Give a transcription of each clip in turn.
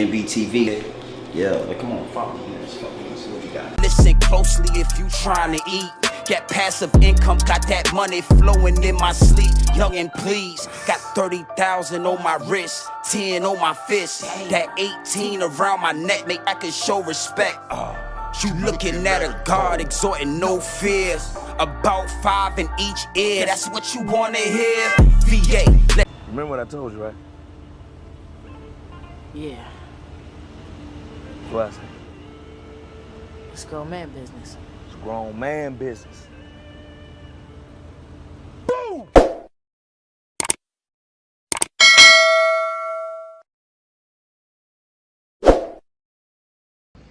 G&B TV. Yeah, like, come on, follow me. Let's see what we got. Listen closely if you trying to eat. Got passive income, got that money flowing in my sleep. Young and please, got 30,000 on my wrist, 10 on my fist, that 18 around my neck, make I can show respect. You looking at a God exhorting no fear, about 5 in each ear, that's what you wanna hear. VA. Remember what I told you, right? Yeah, What I say? it's grown man business. It's grown man business. Boom!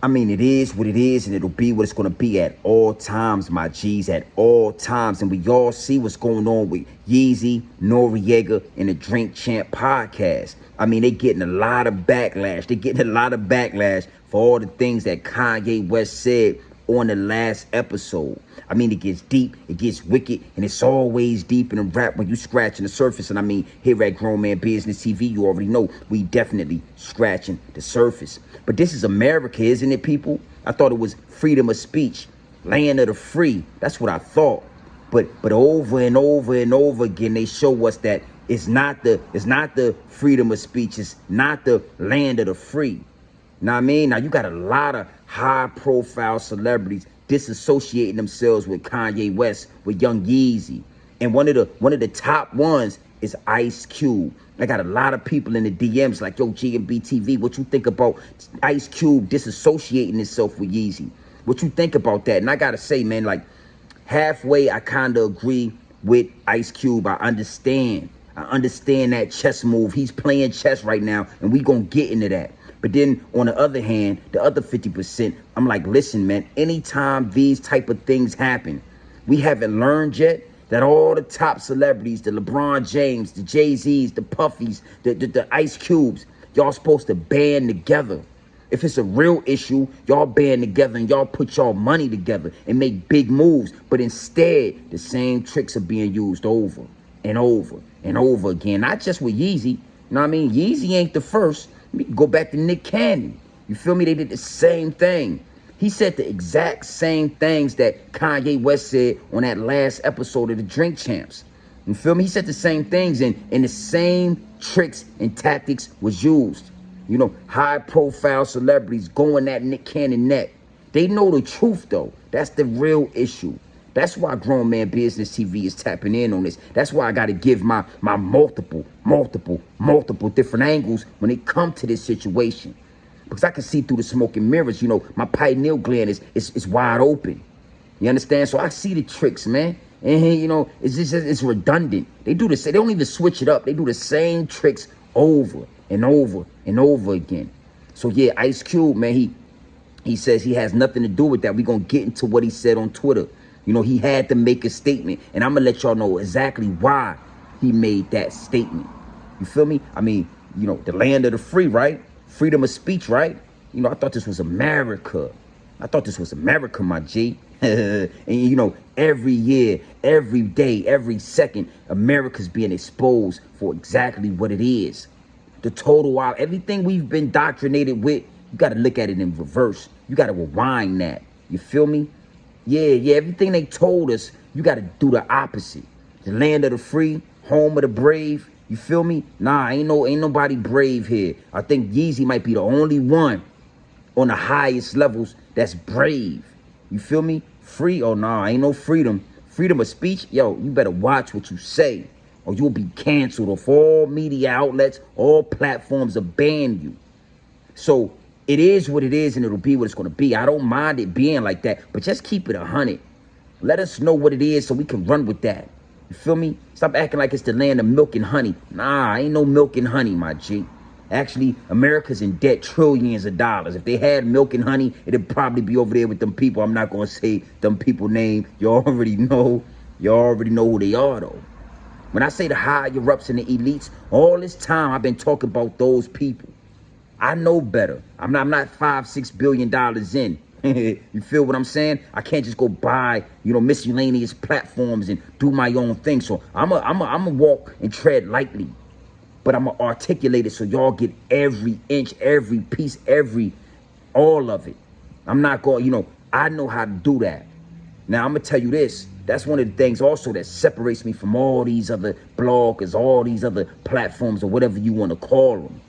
I mean, it is what it is, and it'll be what it's going to be at all times, my G's, at all times. And we all see what's going on with Yeezy, N.O.R.E, and the Drink Champ podcast. I mean, they getting a lot of backlash. They're getting a lot of backlash for all the things that Kanye West said on the last episode. I mean, it gets deep, it gets wicked, and it's always deep in the rap when you scratching the surface. And I mean, here at Grown Man Business TV, you already know we definitely scratching the surface. But this is America, isn't it, people? I thought it was freedom of speech, land of the free. That's what I thought. But over and over and over again, they show us that it's not the freedom of speech, it's not the land of the free. Know what I mean? Now, you got a lot of high-profile celebrities disassociating themselves with Kanye West, with Young Yeezy. And one of the top ones is Ice Cube. I got a lot of people in the DMs like, yo, G&B TV, what you think about Ice Cube disassociating himself with Yeezy? What you think about that? And I got to say, man, like, halfway, I kind of agree with Ice Cube. I understand that chess move. He's playing chess right now, and we going to get into that. But then on the other hand, the other 50%, I'm like, listen, man, anytime these type of things happen, we haven't learned yet that all the top celebrities, the LeBron James, the Jay-Z's, the Puffies, the Ice Cubes, y'all supposed to band together. If it's a real issue, y'all band together and y'all put y'all money together and make big moves. But instead, the same tricks are being used over and over and over again. Not just with Yeezy. You know what I mean? Yeezy ain't the first. We can go back to Nick Cannon. You feel me? They did the same thing. He said the exact same things that Kanye West said on that last episode of the Drink Champs. You feel me? He said the same things, and the same tricks and tactics was used. You know, high-profile celebrities going at Nick Cannon neck. They know the truth, though. That's the real issue. That's why Grown Man Business TV is tapping in on this. That's why I got to give my multiple different angles when it comes to this situation. Because I can see through the smoke and mirrors. You know, my pineal gland is wide open. You understand? So I see the tricks, man. And, you know, it's redundant. They do this. They don't even switch it up. They do the same tricks over and over and over again. So, yeah, Ice Cube, man, he says he has nothing to do with that. We're going to get into what he said on Twitter. You know, he had to make a statement, and I'm going to let y'all know exactly why he made that statement. You feel me? I mean, you know, the land of the free, right? Freedom of speech, right? You know, I thought this was America. I thought this was America, my G. And, you know, every year, every day, every second, America's being exposed for exactly what it is. The total wild, everything we've been indoctrinated with, you got to look at it in reverse. You got to rewind that. You feel me? Yeah, everything they told us, you got to do the opposite. The land of the free, home of the brave. You feel me? Nah, ain't nobody brave here. I think Yeezy might be the only one on the highest levels that's brave. You feel me? Free? Oh, nah, ain't no freedom. Freedom of speech? Yo, you better watch what you say, or you'll be canceled off all media outlets. All platforms will ban you. So it is what it is, and it'll be what it's going to be. I don't mind it being like that, but just keep it 100. Let us know what it is so we can run with that. You feel me? Stop acting like it's the land of milk and honey. Nah, ain't no milk and honey, my G. Actually, America's in debt trillions of dollars. If they had milk and honey, it'd probably be over there with them people. I'm not going to say them people name. You already know. You already know who they are, though. When I say the higher-ups and the elites, all this time I've been talking about those people. I know better. I'm not $5-6 billion in. You feel what I'm saying? I can't just go buy, you know, miscellaneous platforms and do my own thing. So I'm a walk and tread lightly. but I'm gonna articulate it so y'all get every inch, every piece, all of it. I'm not going, I know how to do that. Now I'm gonna tell you this. That's one of the things also that separates me from all these other bloggers, all these other platforms, or whatever you want to call them.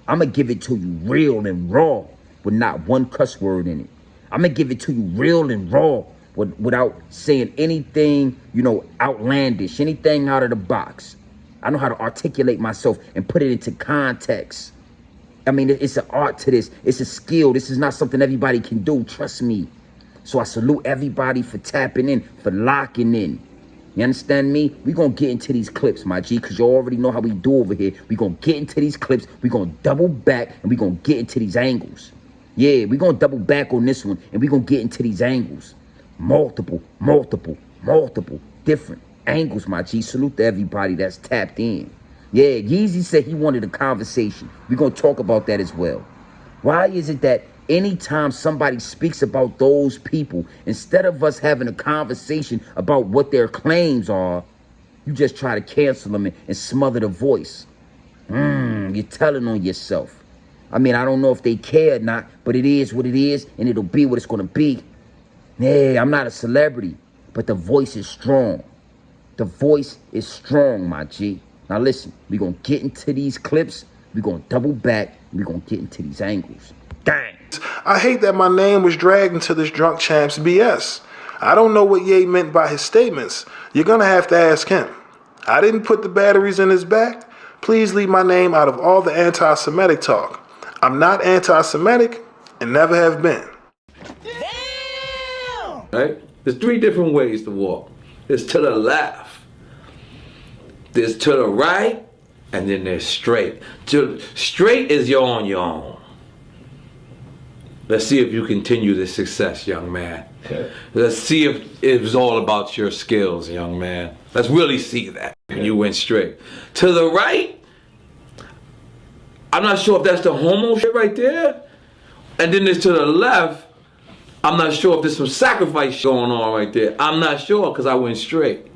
I'm gonna give it to you real and raw with not one cuss word in it. I'm gonna give it to you real and raw without saying anything, outlandish, anything out of the box. I know how to articulate myself and put it into context. I mean, it's an art to this. It's a skill. This is not something everybody can do. Trust me. So I salute everybody for tapping in, for locking in. You understand me? We're going to get into these clips, my G, because you already know how we do over here. We're going to get into these clips. We're going to double back, and we're going to get into these angles. Yeah, we're going to double back on this one, and we're going to get into these angles. Multiple different angles, my G. Salute to everybody that's tapped in. Yeah, Yeezy said he wanted a conversation. We're going to talk about that as well. Why is it that anytime somebody speaks about those people, instead of us having a conversation about what their claims are, you just try to cancel them and smother the voice? You're telling on yourself. I mean, I don't know if they care or not, but it is what it is, and it'll be what it's going to be. Yeah, I'm not a celebrity, but the voice is strong. The voice is strong, my G. Now listen, we're going to get into these clips. We're going to double back. We're going to get into these angles. Dang. I hate that my name was dragged into this drunk champ's BS. I don't know what Ye meant by his statements. You're going to have to ask him. I didn't put the batteries in his back. Please leave my name out of all the anti-Semitic talk. I'm not anti-Semitic and never have been. Damn! Right? There's 3 different ways to walk. There's to the left. There's to the right. And then there's straight. Straight is you're on your own. Let's see if you continue this success, young man. Okay. Let's see if it's all about your skills, young man. Let's really see that when you went straight. To the right, I'm not sure if that's the homo shit right there. And then there's to the left, I'm not sure if there's some sacrifice going on right there. I'm not sure because I went straight.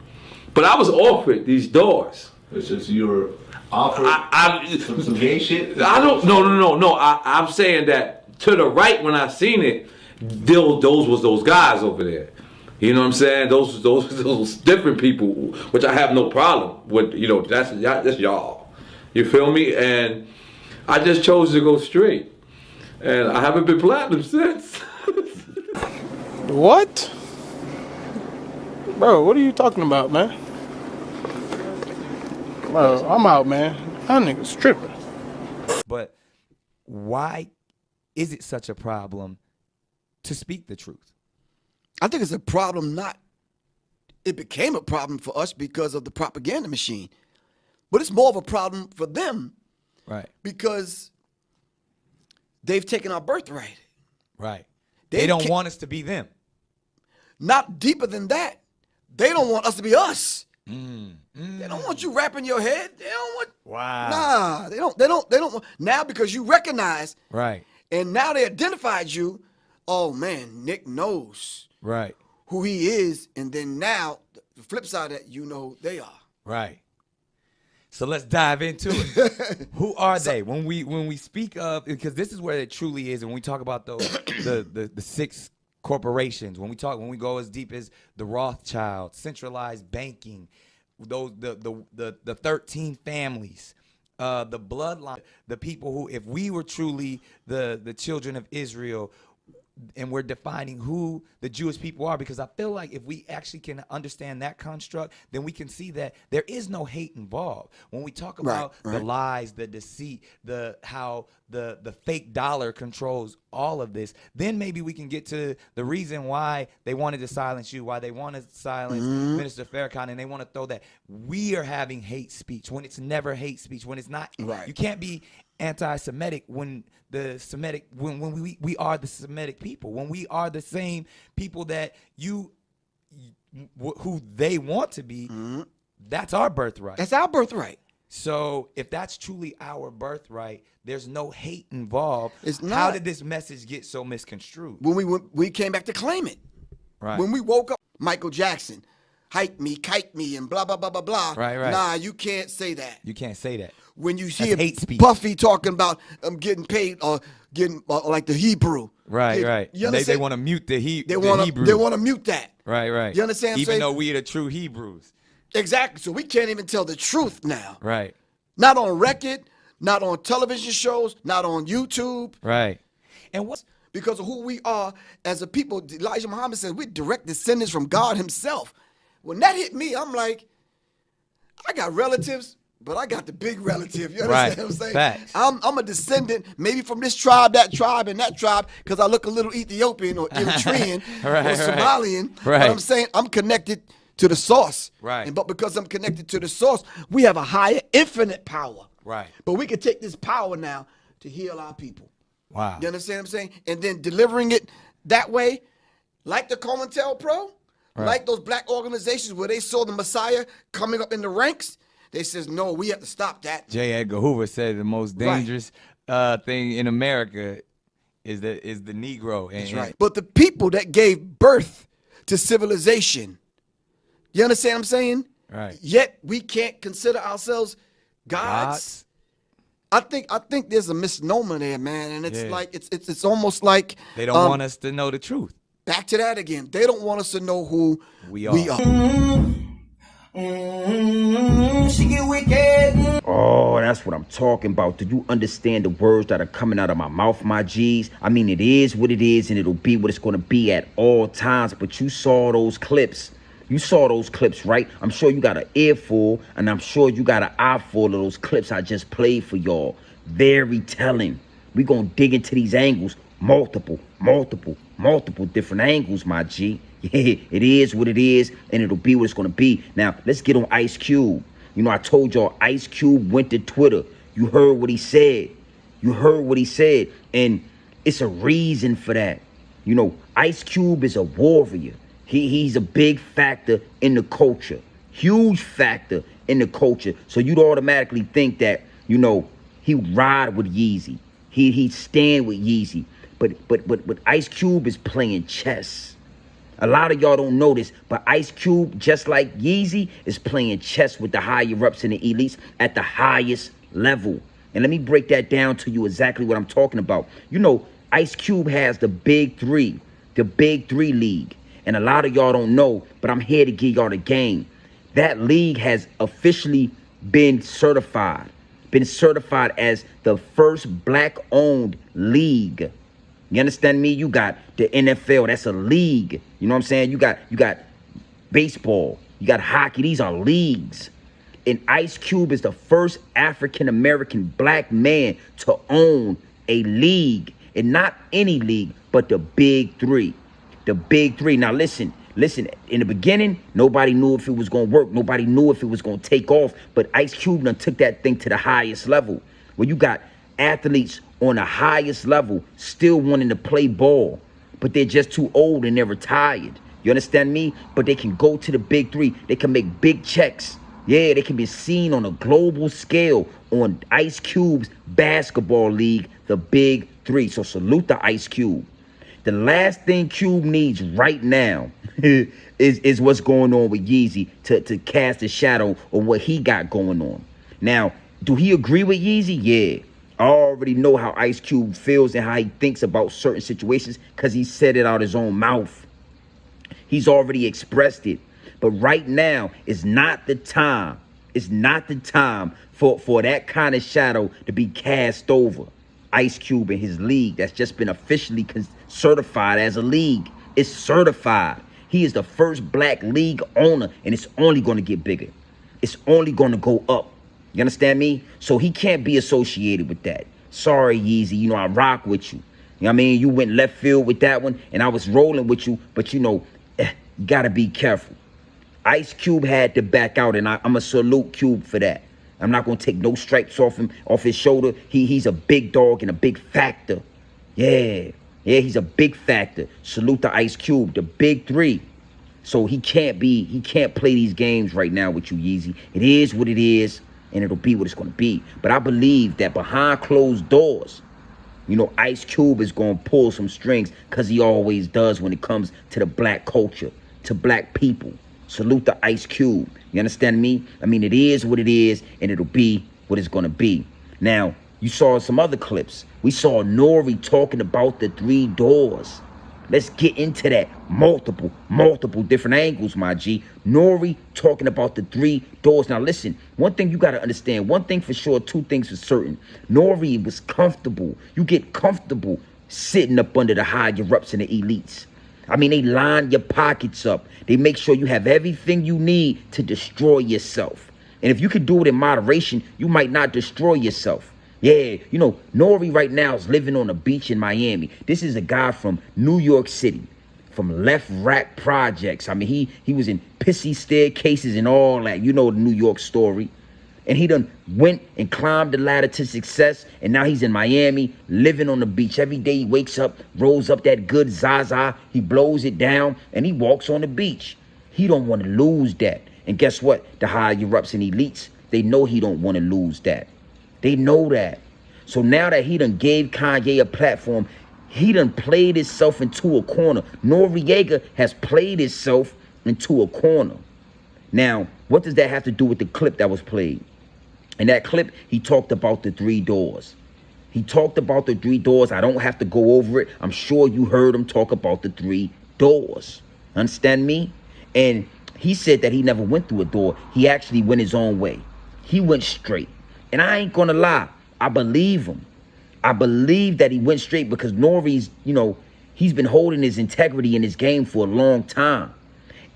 But I was offered these doors. It's just you were offered some gay shit? I don't, no. I'm saying that to the right, when I seen it, those was those guys over there. You know what I'm saying? Those different people, which I have no problem with. That's y'all. You feel me? And I just chose to go straight, and I haven't been platinum since. What? Bro, what are you talking about, man? Bro, I'm out, man. That nigga's tripping. But why is it such a problem to speak the truth? I think it's a problem it became a problem for us because of the propaganda machine. But it's more of a problem for them. Right. Because they've taken our birthright. Right. They don't want us to be them. Not deeper than that. They don't want us to be us. They don't want you wrapping your head. They don't want. Wow. Nah, they don't want. Now because you recognize. Right. And now they identified you. Oh man, Nick knows. Right. Who he is, and then now the flip side of that, you know who they are. Right. So let's dive into it. Who are they? When we speak of, because this is where it truly is, and when we talk about those the 6 corporations, when we go as deep as the Rothschild, centralized banking, those the 13 families, the bloodline, the people who, if we were truly the children of Israel, and we're defining who the Jewish people are, because I feel like if we actually can understand that construct, then we can see that there is no hate involved. When we talk about the lies, the deceit, how the fake dollar controls all of this, then maybe we can get to the reason why they wanted to silence you, why they wanted to silence Minister Farrakhan, and they want to throw that we are having hate speech when it's never hate speech, when it's not. Right. You can't be anti-Semitic when when we are the Semitic people, when we are the same people that who they want to be. That's our birthright. That's our birthright. So if that's truly our birthright, there's no hate involved. It's not. How did this message get so misconstrued? When we came back to claim it. Right. When we woke up, Michael Jackson, hype me, kite me, and blah, blah, blah, blah, blah. Right, right. Nah, you can't say that. You can't say that. When you That's hear hate speech. Puffy talking about getting paid or getting like the Hebrew. Right, right. You And they understand? want to mute the They the want Hebrew. to mute that. Right, right. You understand what I'm Even saying? though we are the true Hebrews. Exactly. So we can't even tell the truth now. Right, Not on record, not on television shows, not on YouTube. right. And what's Because of who we are as a people. Elijah Muhammad said we're direct descendants from God himself. When that hit me, I'm like, I got relatives, but I got the big relative. You understand Right. what I'm saying? Facts. I'm a descendant, maybe from this tribe, and that tribe, because I look a little Ethiopian or Eritrean Right, or right. Somalian. Right. But I'm saying I'm connected to the source. Right. But because I'm connected to the source, we have a higher, infinite power. Right. But we can take this power now to heal our people. wow. You understand what I'm saying? And then delivering it that way, like the COINTELPRO, like those black organizations where they saw the Messiah coming up in the ranks, they says, no, we have to stop that. J. Edgar Hoover said the most Right. dangerous thing in America is the Negro. And, That's right. But the people that gave birth to civilization, you understand what I'm saying? Right. Yet we can't consider ourselves gods. I think there's a misnomer there, man, and it's Yeah. like it's almost like They don't want us to know the truth. back to that again. They don't want us to know who We we are. are. Oh, that's what I'm talking about. Do you understand the words that are coming out of my mouth, my G's? I mean, it is what it is, and it'll be what it's going to be at all times. But you saw those clips. You saw those clips, right? I'm sure you got an earful, and I'm sure you got an eye full of those clips I just played for y'all. Very telling. We going to dig into these angles. Multiple different angles, my G. Yeah, it is what it is, and it'll be what it's going to be. Now, let's get on Ice Cube. You know, I told y'all Ice Cube went to Twitter. You heard what he said. And it's a reason for that. You know, Ice Cube is a warrior. He's a big factor in the culture. Huge factor in the culture. So you'd automatically think that, you know, he would ride with Yeezy. He'd stand with Yeezy. But Ice Cube is playing chess. A lot of y'all don't know this, but Ice Cube, just like Yeezy, is playing chess with the higher ups and the elites at the highest level. And let me break that down to you exactly what I'm talking about. You know, Ice Cube has the Big Three League. And a lot of y'all don't know, but I'm here to give y'all the game. That league has officially been certified as the first black-owned league. You understand me? You got the NFL, that's a league. You know what I'm saying? You got baseball, you got hockey, these are leagues. And Ice Cube is the first African-American black man to own a league. And not any league, but the Big Three. The Big Three. Now listen, in the beginning, nobody knew if it was gonna work. Nobody knew if it was gonna take off. But Ice Cube done took that thing to the highest level. Where you got athletes on the highest level still wanting to play ball, but they're just too old and they're retired. You understand me? But they can go to the Big Three. They can make big checks. Yeah, they can be seen on a global scale on Ice Cube's basketball league, the Big Three. So salute the Ice Cube. The last thing Cube needs right now is what's going on with Yeezy to cast a shadow on what he got going on. Now, do he agree with Yeezy? Yeah. I already know how Ice Cube feels and how he thinks about certain situations because he said it out his own mouth. He's already expressed it. But right now is not the time. It's not the time for that kind of shadow to be cast over Ice Cube and his league that's just been officially certified as a league. It's certified. He is the first black league owner, and it's only going to get bigger. It's only going to go up. You understand me? So he can't be associated with that. Sorry, Yeezy. You know, I rock with you. You know what I mean? You went left field with that one, and I was rolling with you, but you know, you got to be careful. Ice Cube had to back out, and I'm going to salute Cube for that. I'm not going to take no stripes off his shoulder. He's a big dog and a big factor. Yeah, he's a big factor. Salute to Ice Cube, the Big Three. So he can't play these games right now with you, Yeezy. It is what it is, and it'll be what it's going to be. But I believe that behind closed doors, you know, Ice Cube is going to pull some strings because he always does when it comes to the black culture, to black people. Salute the Ice Cube. You understand me? I mean, it is what it is, and it'll be what it's gonna be. Now, you saw some other clips. We saw N.O.R.E talking about the 3 doors. Let's get into that. Multiple different angles, my G. N.O.R.E talking about the 3 doors. Now listen, one thing you gotta understand, one thing for sure, 2 things for certain. N.O.R.E was comfortable. You get comfortable sitting up under the higher-ups and the elites. I mean, they line your pockets up. They make sure you have everything you need to destroy yourself. And if you could do it in moderation, you might not destroy yourself. Yeah, you know, Nore right now is living on a beach in Miami. This is a guy from New York City, from Left Rack Projects. I mean, he was in pissy staircases and all that. You know the New York story. And he done went and climbed the ladder to success. And now he's in Miami, living on the beach. Every day he wakes up, rolls up that good Zaza. He blows it down, and he walks on the beach. He don't want to lose that. And guess what? The higher-ups and elites, they know he don't want to lose that. They know that. So now that he done gave Kanye a platform, he done played himself into a corner. N.O.R.E has played himself into a corner. Now, what does that have to do with the clip that was played? In that clip, he talked about the 3 doors. He talked about the 3 doors. I don't have to go over it. I'm sure you heard him talk about the 3 doors. Understand me? And he said that he never went through a door. He actually went his own way. He went straight. And I ain't gonna lie, I believe him. I believe that he went straight because N.O.R.E's, you know, he's been holding his integrity in his game for a long time.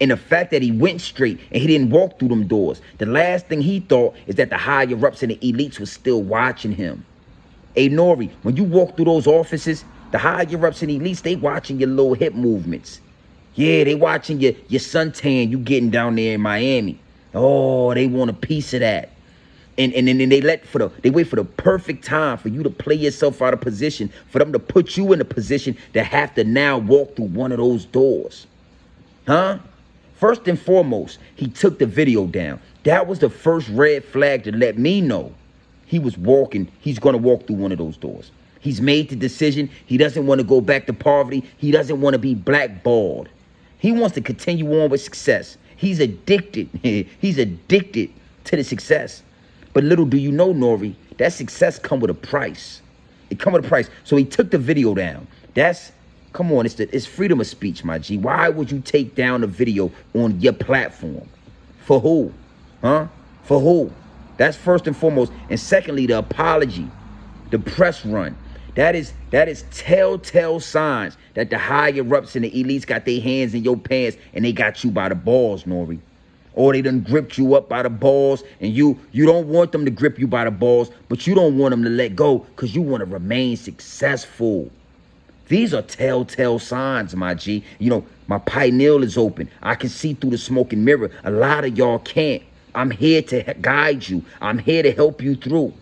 And the fact that he went straight and he didn't walk through them doors, the last thing he thought is that the higher-ups and the elites was still watching him. Hey, N.O.R.E, when you walk through those offices, the higher-ups and elites, they watching your little hip movements. Yeah, they watching your suntan you getting down there in Miami. Oh, they want a piece of that. And then they wait for the perfect time for you to play yourself out of position, for them to put you in a position to have to now walk through one of those doors. Huh? First and foremost, he took the video down. That was the first red flag to let me know he's gonna walk through one of those doors. He's made the decision. He doesn't want to go back to poverty. He doesn't want to be blackballed. He wants to continue on with success. He's addicted. He's addicted to the success. But little do you know, N.O.R.E, that success come with a price. It come with a price. So he took the video down. Come on, it's freedom of speech, my G. Why would you take down a video on your platform? For who? Huh? For who? That's first and foremost. And secondly, the apology, the press run. That is telltale signs that the higher-ups and the elites got their hands in your pants and they got you by the balls, N.O.R.E. Or they done gripped you up by the balls, and you don't want them to grip you by the balls, but you don't want them to let go because you want to remain successful. These are telltale signs, my G. You know, my pineal is open. I can see through the smoking mirror. A lot of y'all can't. I'm here to guide you. I'm here to help you through.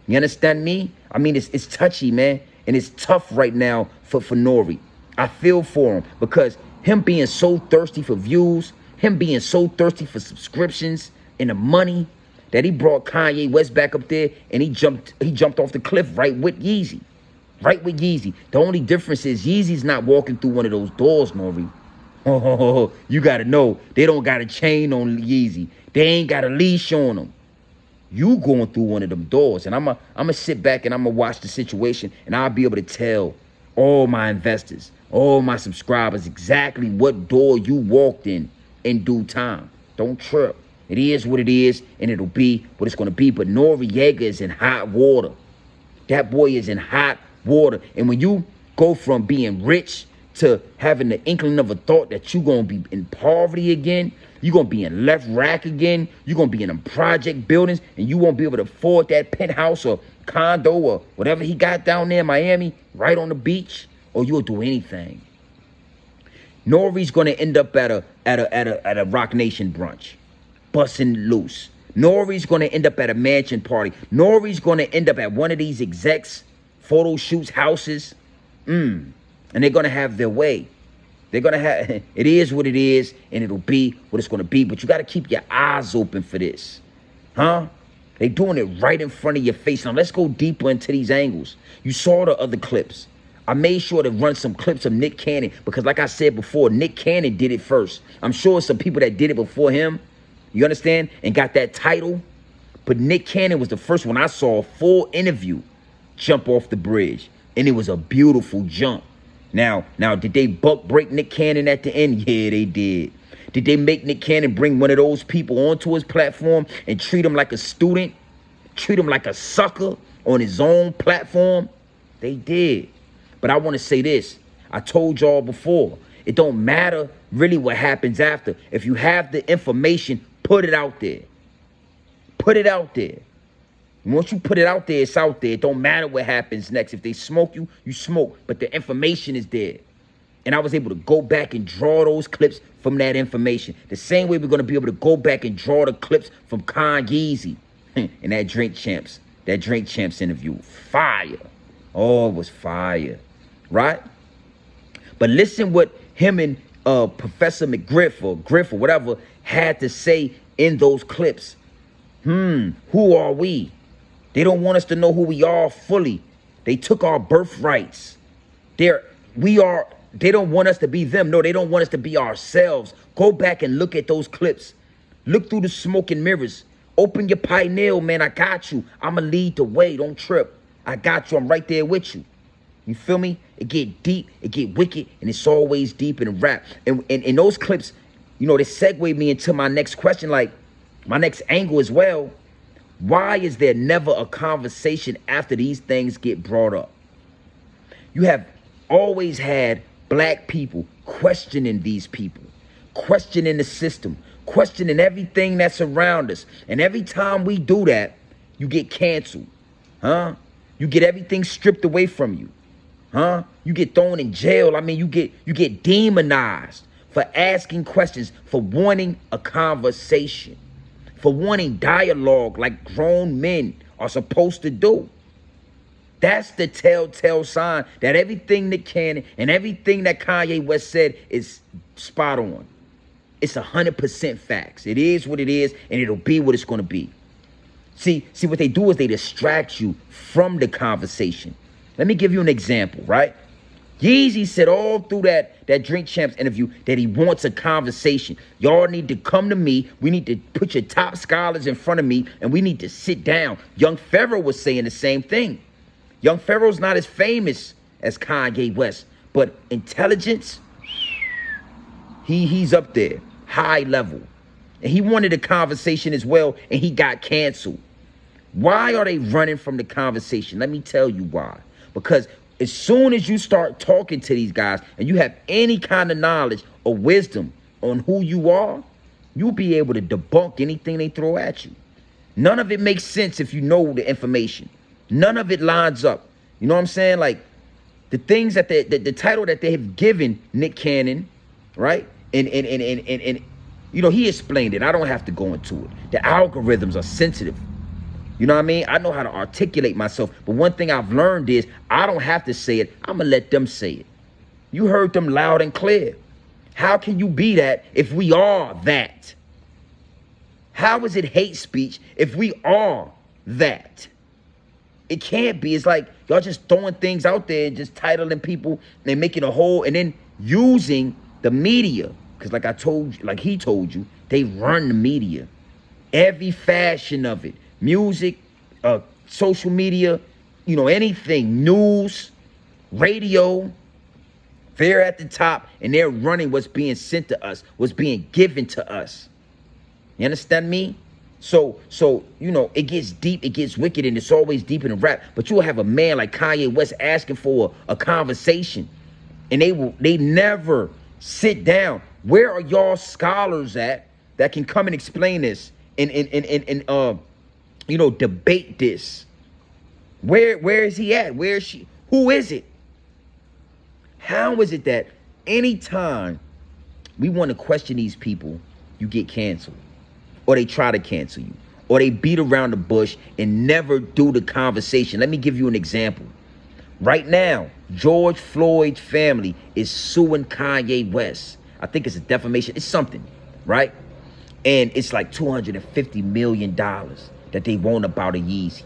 You understand me? I mean, it's touchy, man. And it's tough right now for N.O.R.E. I feel for him because him being so thirsty for views, him being so thirsty for subscriptions and the money, that he brought Kanye West back up there and he jumped off the cliff right with Yeezy. Right with Yeezy. The only difference is Yeezy's not walking through one of those doors, N.O.R.E. Oh, you gotta know, they don't got a chain on Yeezy. They ain't got a leash on them. You going through one of them doors, and I'ma sit back and I'ma watch the situation, and I'll be able to tell all my investors, all my subscribers exactly what door you walked in due time. Don't trip. It is what it is, and it'll be what it's gonna be. But N.O.R.E is in hot water. That boy is in hot water. And when you go from being rich to having the inkling of a thought that you're gonna be in poverty again, you're gonna be in left rack again, you're gonna be in them project buildings, and you won't be able to afford that penthouse or condo or whatever he got down there in Miami, right on the beach, or you'll do anything. N.O.R.E's gonna end up at a Rock Nation brunch, busting loose. N.O.R.E's gonna end up at a mansion party. N.O.R.E's gonna end up at one of these execs' photo shoots, houses. And they're gonna have their way. They're gonna have, it is what it is, and it'll be what it's gonna be. But you gotta keep your eyes open for this. Huh? They doing it right in front of your face. Now let's go deeper into these angles. You saw the other clips. I made sure to run some clips of Nick Cannon because like I said before, Nick Cannon did it first. I'm sure some people that did it before him, you understand, and got that title. But Nick Cannon was the first one I saw a full interview jump off the bridge. And it was a beautiful jump. Now, did they buck break Nick Cannon at the end? Yeah, they did. Did they make Nick Cannon bring one of those people onto his platform and treat him like a student? Treat him like a sucker on his own platform? They did. But I want to say this. I told y'all before, it don't matter really what happens after. If you have the information, put it out there. Put it out there. Once you put it out there, it's out there. It don't matter what happens next. If they smoke you, you smoke. But the information is there. And I was able to go back and draw those clips from that information. The same way we're going to be able to go back and draw the clips from Kanye and that Drink Champs interview. Fire. Oh, it was fire. Right? But listen what him and Professor McGriff or Griff or whatever had to say in those clips. Who are we? They don't want us to know who we are fully. They took our birthrights. They don't want us to be them. No, they don't want us to be ourselves. Go back and look at those clips. Look through the smoke and mirrors. Open your pineal, man. I got you. I'ma lead the way. Don't trip. I got you. I'm right there with you. You feel me? It get deep, it get wicked, and it's always deep in rap. And in those clips, you know, they segue me into my next question, like my next angle as well. Why is there never a conversation after these things get brought up? You have always had black people questioning these people, questioning the system, questioning everything that's around us. And every time we do that, you get canceled. You get everything stripped away from you. You get thrown in jail. I mean, you get demonized for asking questions, for wanting a conversation, for wanting dialogue like grown men are supposed to do. That's the telltale sign that everything Nick Cannon and everything that Kanye West said is spot on. It's 100% facts. It is what it is, and it'll be what it's going to be. See, what they do is they distract you from the conversation. Let me give you an example, right? Yeezy said all through that Drink Champs interview that he wants a conversation. Y'all need to come to me. We need to put your top scholars in front of me, and we need to sit down. Young Pharaoh was saying the same thing. Young Pharaoh's not as famous as Kanye West, but intelligence, he's up there, high level. And he wanted a conversation as well, and he got canceled. Why are they running from the conversation? Let me tell you why. Because as soon as you start talking to these guys and you have any kind of knowledge or wisdom on who you are, you'll be able to debunk anything they throw at you. None of it makes sense if you know the information. None of it lines up. You know what I'm saying? Like the things that the title that they have given Nick Cannon, right? And you know, he explained it. I don't have to go into it. The algorithms are sensitive. You know what I mean? I know how to articulate myself. But one thing I've learned is I don't have to say it. I'm going to let them say it. You heard them loud and clear. How can you be that if we are that? How is it hate speech if we are that? It can't be. It's like y'all just throwing things out there and just titling people and making a whole and then using the media. Because like I told you, like he told you, they run the media. Every fashion of it. Music, social media, you know, anything, news, radio, they're at the top and they're running what's being sent to us, what's being given to us. You understand me? So, you know, it gets deep, it gets wicked, and it's always deep in the rap. But you'll have a man like Kanye West asking for a conversation, and they never sit down. Where are y'all scholars at that can come and explain this and you know, debate this? Where is he at? Where is she? Who is it? How is it that anytime we want to question these people, you get canceled? Or they try to cancel you? Or they beat around the bush and never do the conversation? Let me give you an example. Right now, George Floyd's family is suing Kanye West. I think it's a defamation. It's something, right? And it's like $250 million that they want about a Yeezy.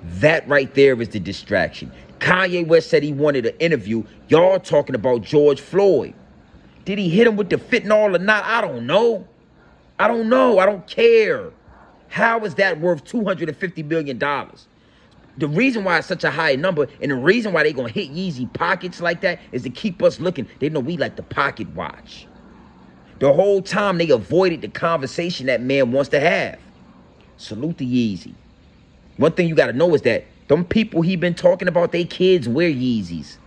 That right there is the distraction. Kanye West said he wanted an interview. Y'all talking about George Floyd. Did he hit him with the fentanyl or not? I don't know. I don't know. I don't care. How is that worth $250 million? The reason why it's such a high number and the reason why they gonna hit Yeezy pockets like that is to keep us looking. They know we like the pocket watch. The whole time they avoided the conversation that man wants to have. Salute to Yeezy. One thing you gotta know is that them people he been talking about, they kids wear Yeezys.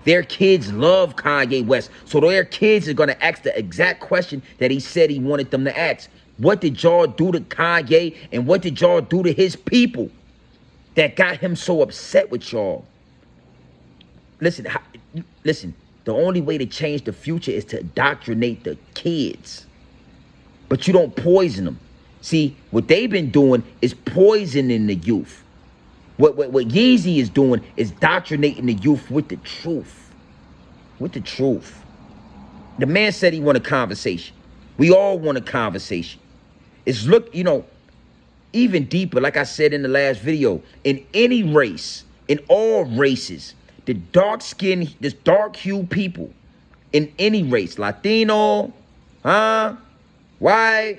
Their kids love Kanye West. So their kids are gonna ask the exact question that he said he wanted them to ask. What did y'all do to Kanye and what did y'all do to his people that got him so upset with y'all? Listen, the only way to change the future is to indoctrinate the kids. But you don't poison them. See, what they've been doing is poisoning the youth. What Yeezy is doing is indoctrinating the youth with the truth. With the truth. The man said he want a conversation. We all want a conversation. It's even deeper, like I said in the last video, in any race, in all races, the dark-hued people, in any race, Latino, white,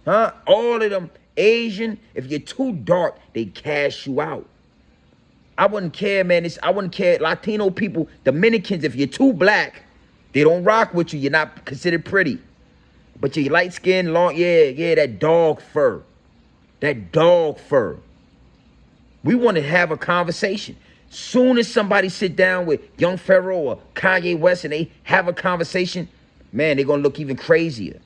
all of them, Asian, if you're too dark, they cast you out. I wouldn't care, man. I wouldn't care. Latino people, Dominicans, if you're too black, they don't rock with you. You're not considered pretty. But you're light skin, long, yeah, that dog fur. That dog fur. We want to have a conversation. Soon as somebody sit down with Young Pharaoh or Kanye West and they have a conversation, man, they're gonna look even crazier.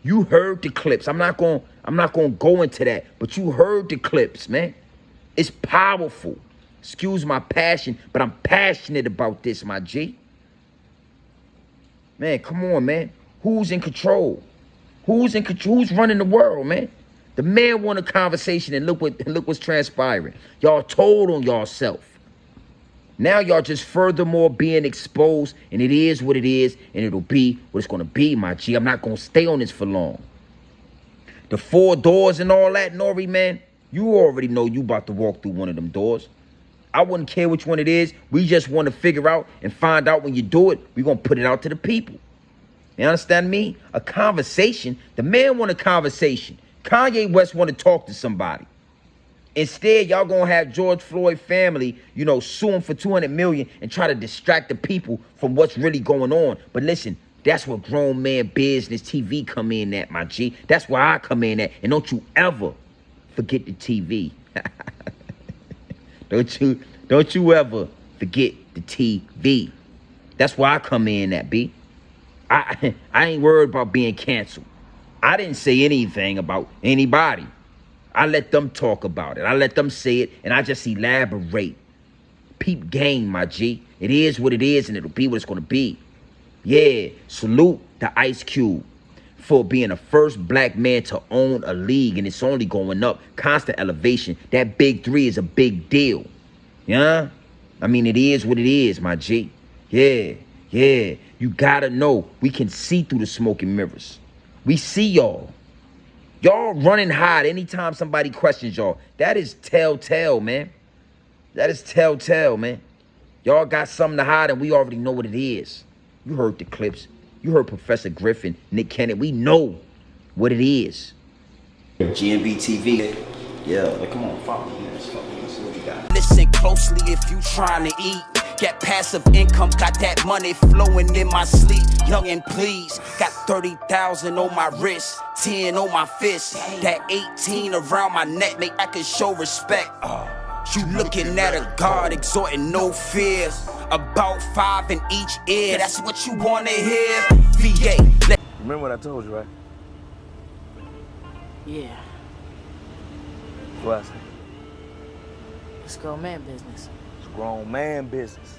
You heard the clips. I'm not gonna go into that, but you heard the clips, man. It's powerful. Excuse my passion, but I'm passionate about this, my G. Man, come on, man. Who's in control? Who's in control? Who's running the world, man? The man want a conversation and look what's transpiring. Y'all told on yourself. Now y'all just furthermore being exposed, and it is what it is, and it'll be what it's gonna be, my G. I'm not gonna stay on this for long. The 4 doors and all that, N.O.R.E, man, you already know you about to walk through one of them doors. I wouldn't care which one it is. We just want to figure out and find out when you do it, we're gonna put it out to the people. You understand me? A conversation. The man want a conversation. Kanye West want to talk to somebody. Instead, y'all gonna have George Floyd family, sue him for $200 million and try to distract the people from what's really going on. But listen, that's where grown man business TV come in at, my G. That's where I come in at. And don't you ever forget the TV. Don't you ever forget the TV. That's where I come in at, B. I ain't worried about being canceled. I didn't say anything about anybody. I let them talk about it. I let them say it, and I just elaborate. Peep game, my G. It is what it is, and it'll be what it's going to be. Yeah, salute to Ice Cube for being the first black man to own a league, and it's only going up. Constant elevation. That big 3 is a big deal. Yeah? I mean, it is what it is, my G. Yeah. You gotta know, we can see through the smoke and mirrors. We see y'all. Y'all running hot anytime somebody questions y'all. That is telltale, man. That is telltale, man. Y'all got something to hide and we already know what it is. You heard the clips. You heard Professor Griffin, Nick Cannon. We know what it is. GMB TV. Yeah, come on, follow me. Let's see what we got. Listen closely if you trying to eat. Get passive income, got that money flowing in my sleep. Young and please, got 30,000 on my wrist, 10 on my fist. That 18 around my neck, make I can show respect. You looking at a God exhorting no fear. About 5 in each ear, that's what you wanna hear. VA. Remember what I told you, right? Yeah, What I say? it's grown man business. It's grown man business.